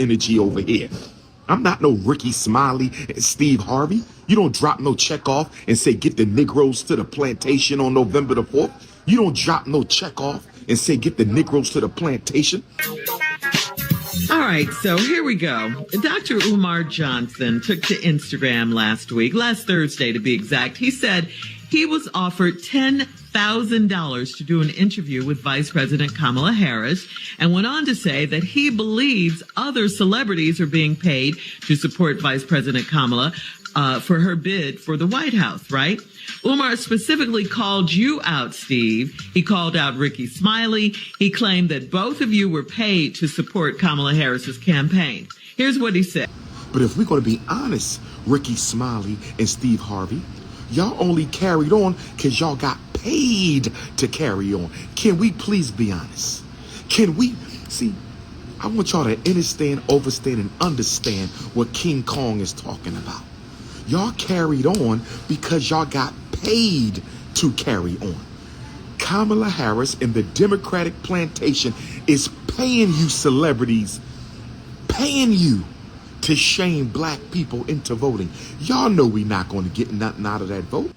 energy over here. I'm not no Ricky Smiley and Steve Harvey. You don't drop no check off and say get the Negroes to the plantation on November the 4th. You don't drop no check off and say get the Negroes to the plantation. All right, so here we go. Dr. Umar Johnson took to Instagram last Thursday to be exact. He said he was offered $10,000 to do an interview with Vice President Kamala Harris and went on to say that he believes other celebrities are being paid to support Vice President Kamala for her bid for the White House, right? Umar specifically called you out, Steve. He called out Ricky Smiley. He claimed that both of you were paid to support Kamala Harris's campaign. Here's what he said. But if we're going to be honest, Ricky Smiley and Steve Harvey, y'all only carried on because y'all got paid to carry on. Can we please be honest? Can we? See, I want y'all to understand, overstand, and understand what King Kong is talking about. Y'all carried on because y'all got paid to carry on. Kamala Harris and the Democratic plantation is paying you celebrities, paying you to shame black people into voting. Y'all know we're not going to get nothing out of that vote.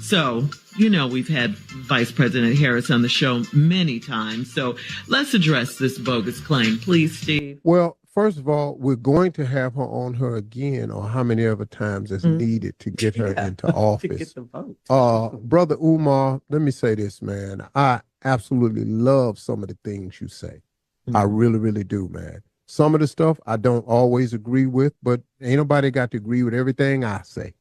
So, you know, we've had Vice President Harris on the show many times. So let's address this bogus claim. Please, Steve. Well, first of all, we're going to have her on her again, or how many other times is needed to get her into office. To get the vote. Brother Umar, let me say this, man. I absolutely love some of the things you say. I really, really do, man. Some of the stuff I don't always agree with, but ain't nobody got to agree with everything I say.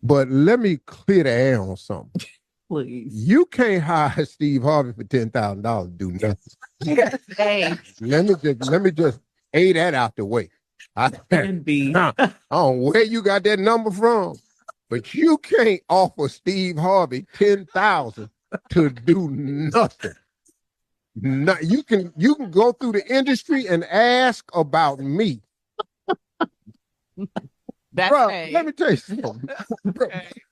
But let me clear the air on something. Please. You can't hire Steve Harvey for $10,000 to do nothing. Yes, thanks. Let me just A that out the way. I don't know where you got that number from, but you can't offer Steve Harvey $10,000 to do nothing. No, you can go through the industry and ask about me. That's Bro, right. let me tell you something.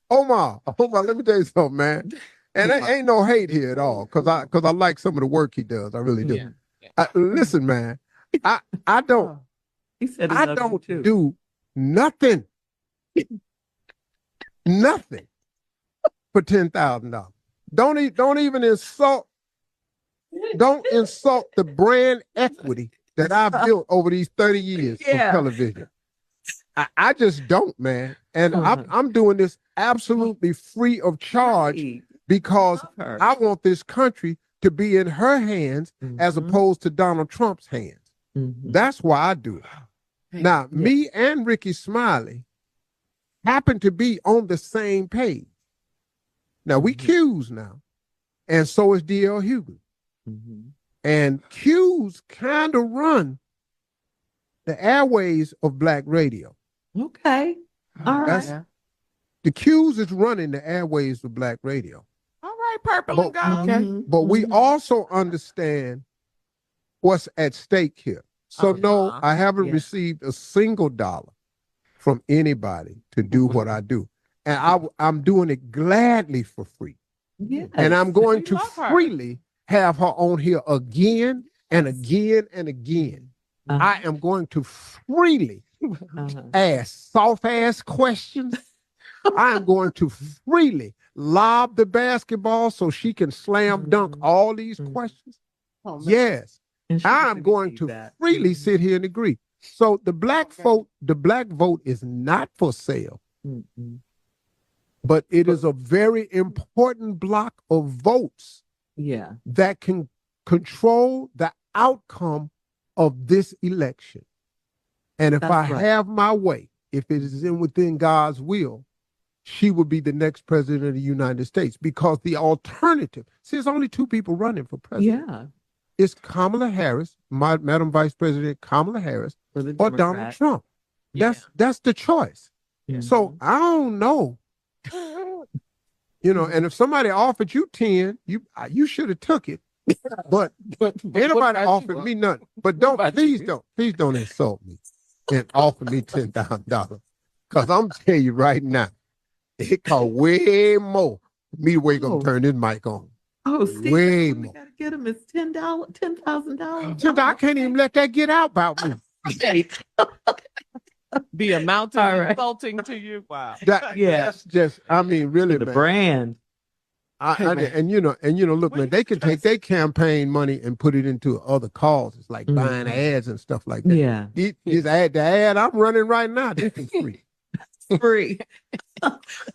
Omar, let me tell you something, man. And there ain't no hate here at all, because I like some of the work he does. I really do. Yeah. Listen, man, I don't do nothing. Nothing for $10,000. Don't even insult. Don't insult the brand equity that I've built over these 30 years of television. I just don't, man. And I'm doing this absolutely free of charge because I want this country to be in her hands as opposed to Donald Trump's hands. That's why I do it. Now, me and Ricky Smiley happen to be on the same page. Now, we Qs now, and so is D.L. Hughley. And Qs kind of run the airways of black radio. Okay. All right. The Qs is running the airways of black radio. All right, purple and gold. Okay. But we also understand what's at stake here. So no, I haven't received a single dollar from anybody to do what I do. And I'm doing it gladly for free. Yes. And I'm going to freely have her on here again and again and again. I am going to freely ask soft-ass questions. I am going to freely lob the basketball so she can slam dunk all these questions. Yes. I'm going to freely sit here and agree. So the black vote is not for sale. But it is a very important block of votes that can control the outcome of this election. And if I have my way, if it is within God's will, she will be the next president of the United States, because the alternative, see, there's only two people running for president. Yeah. It's Kamala Harris, Madam Vice President Kamala Harris, or Donald Trump. That's the choice. So I don't know. You know, and if somebody offered you 10, you should have took it. But anybody offered me nothing. But please don't insult me and offer me $10,000. Because I'm telling you right now, it costs way more for me to wake up and turn this mic on. Oh, Steve, way more. We gotta get him. It's $10,000. I can't even let that get out about me. The amount of insulting to you. Wow. That's just, I mean, really, The man. brand. And look, man, they could take their campaign money and put it into other causes, like buying ads and stuff like that. Yeah. The ad I'm running right now, this is free. Free.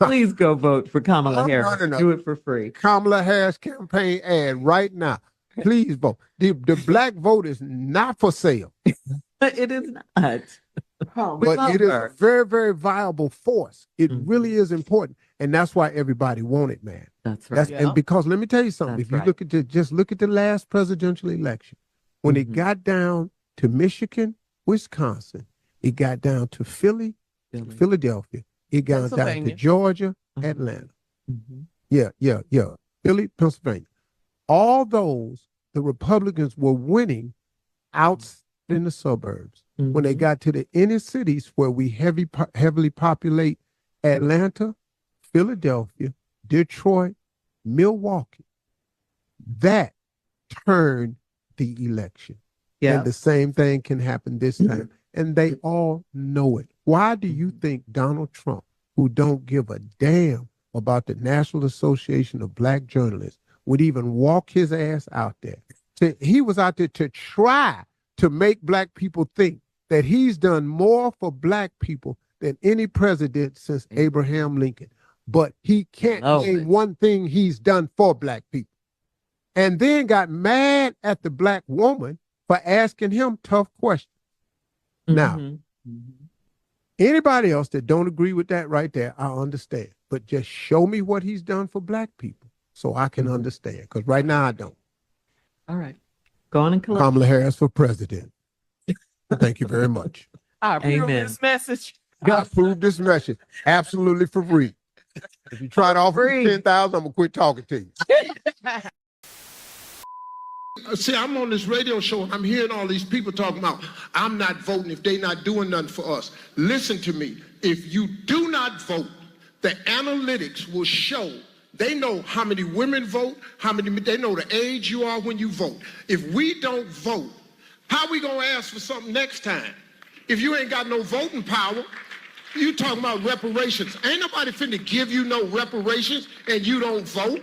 Please go vote for Kamala Harris. Do it for free. Kamala Harris campaign ad right now. Please vote. The black vote is not for sale. It is not. But it is a very, very viable force. It really is important. And that's why everybody want it, man. That's right. And because let me tell you something. If you look at just look at the last presidential election, when it got down to Michigan, Wisconsin, it got down to Philadelphia, it got down to Georgia, Atlanta. Yeah. Philly, Pennsylvania. All those, the Republicans were winning out in the suburbs. When they got to the inner cities where we heavily populate Atlanta, Philadelphia, Detroit, Milwaukee, that turned the election. Yeah. And the same thing can happen this time. And they all know it. Why do you think Donald Trump, who don't give a damn about the National Association of Black Journalists, would even walk his ass out there? He was out there to try to make black people think that he's done more for black people than any president since Abraham Lincoln. But he can't name one thing he's done for black people. And then got mad at the black woman for asking him tough questions. Now, anybody else that don't agree with that right there, I understand. But just show me what he's done for black people so I can understand. Because right now I don't. All right. Go on and collect. Kamala Harris for president. Thank you very much. I approve this message. I approve this message. Absolutely for free. If you try to offer me 10,000, I'm going to quit talking to you. See, I'm on this radio show and I'm hearing all these people talking about, I'm not voting if they're not doing nothing for us. Listen to me. If you do not vote, the analytics will show. They know how many women vote, they know the age you are when you vote. If we don't vote, how we gonna ask for something next time? If you ain't got no voting power, you talking about reparations. Ain't nobody finna give you no reparations and you don't vote.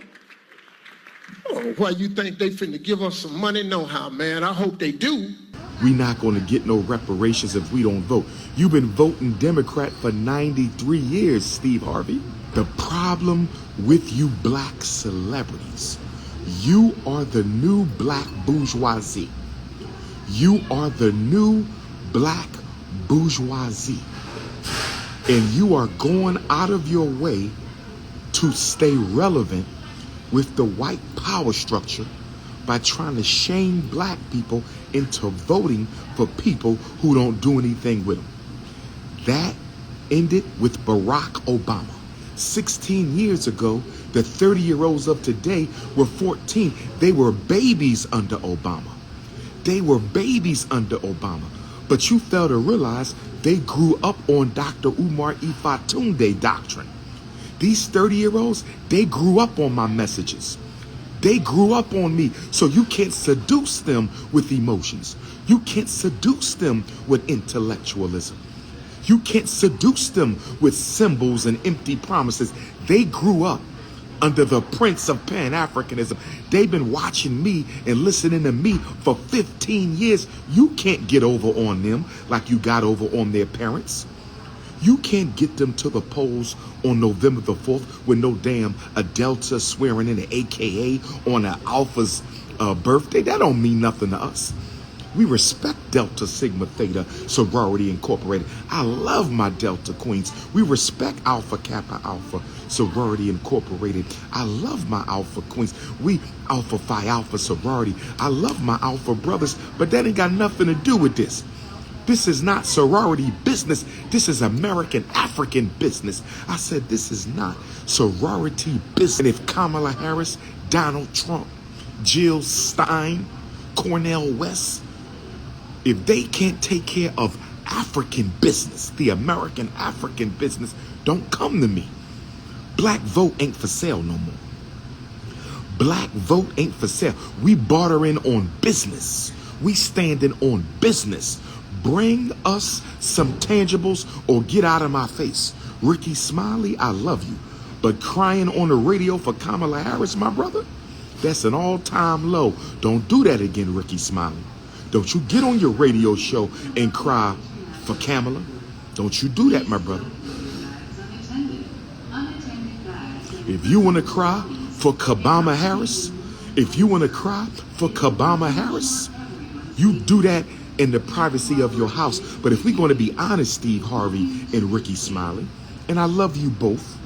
I don't know why you think they finna give us some money. No how, man. I hope they do. We not gonna get no reparations if we don't vote. You've been voting Democrat for 93 years, Steve Harvey. The problem with you black celebrities, you are the new black bourgeoisie. You are the new black bourgeoisie. And you are going out of your way to stay relevant with the white power structure by trying to shame black people into voting for people who don't do anything with them. That ended with Barack Obama. 16 years ago, the 30-year-olds of today were 14. They were babies under Obama. They were babies under Obama. But you fail to realize they grew up on Dr. Umar Ifatunde doctrine. These 30-year-olds, they grew up on my messages. They grew up on me. So you can't seduce them with emotions. You can't seduce them with intellectualism. You can't seduce them with symbols and empty promises. They grew up under the prince of Pan-Africanism. They've been watching me and listening to me for 15 years. You can't get over on them like you got over on their parents. You can't get them to the polls on November the 4th with no damn a Delta swearing in an AKA on an Alpha's birthday. That don't mean nothing to us. We respect Delta Sigma Theta Sorority Incorporated. I love my Delta Queens. We respect Alpha Kappa Alpha Sorority Incorporated. I love my Alpha Queens. We Alpha Phi Alpha Sorority. I love my Alpha brothers, but that ain't got nothing to do with this. This is not sorority business. This is American African business. I said this is not sorority business. And if Kamala Harris, Donald Trump, Jill Stein, Cornel West, if they can't take care of African business, the American African business, don't come to me. Black vote ain't for sale no more. Black vote ain't for sale. We bartering on business. We standing on business. Bring us some tangibles or get out of my face. Ricky Smiley, I love you. But crying on the radio for Kamala Harris, my brother, that's an all-time low. Don't do that again, Ricky Smiley. Don't you get on your radio show and cry for Kamala. Don't you do that, my brother. If you want to cry for Kabama Harris, if you want to cry for Kabama Harris, you do that in the privacy of your house. But if we're going to be honest, Steve Harvey and Ricky Smiley, and I love you both,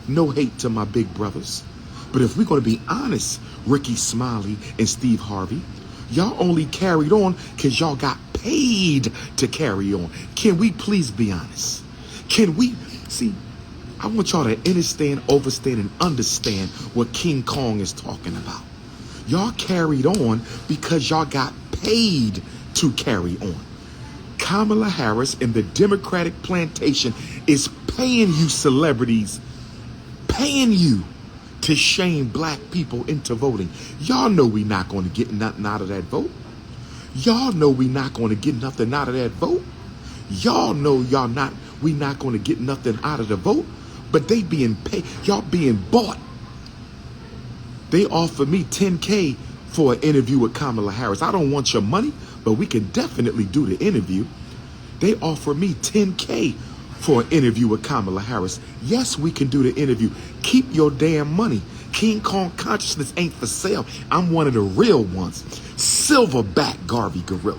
no hate to my big brothers, but if we're going to be honest, Ricky Smiley and Steve Harvey, y'all only carried on because y'all got paid to carry on. Can we please be honest? Can we see? I want y'all to understand, overstand, and understand what King Kong is talking about. Y'all carried on because y'all got paid to carry on. Kamala Harris and the Democratic plantation is paying you celebrities, paying you to shame black people into voting. Y'all know we not going to get nothing out of that vote. Y'all know we not going to get nothing out of that vote. Y'all know we not going to get nothing out of the vote. But they being paid, y'all being bought. They offer me $10K for an interview with Kamala Harris. I don't want your money, but we can definitely do the interview. They offer me $10K for an interview with Kamala Harris. Yes, we can do the interview. Keep your damn money. King Kong consciousness ain't for sale. I'm one of the real ones. Silverback Garvey Gorilla.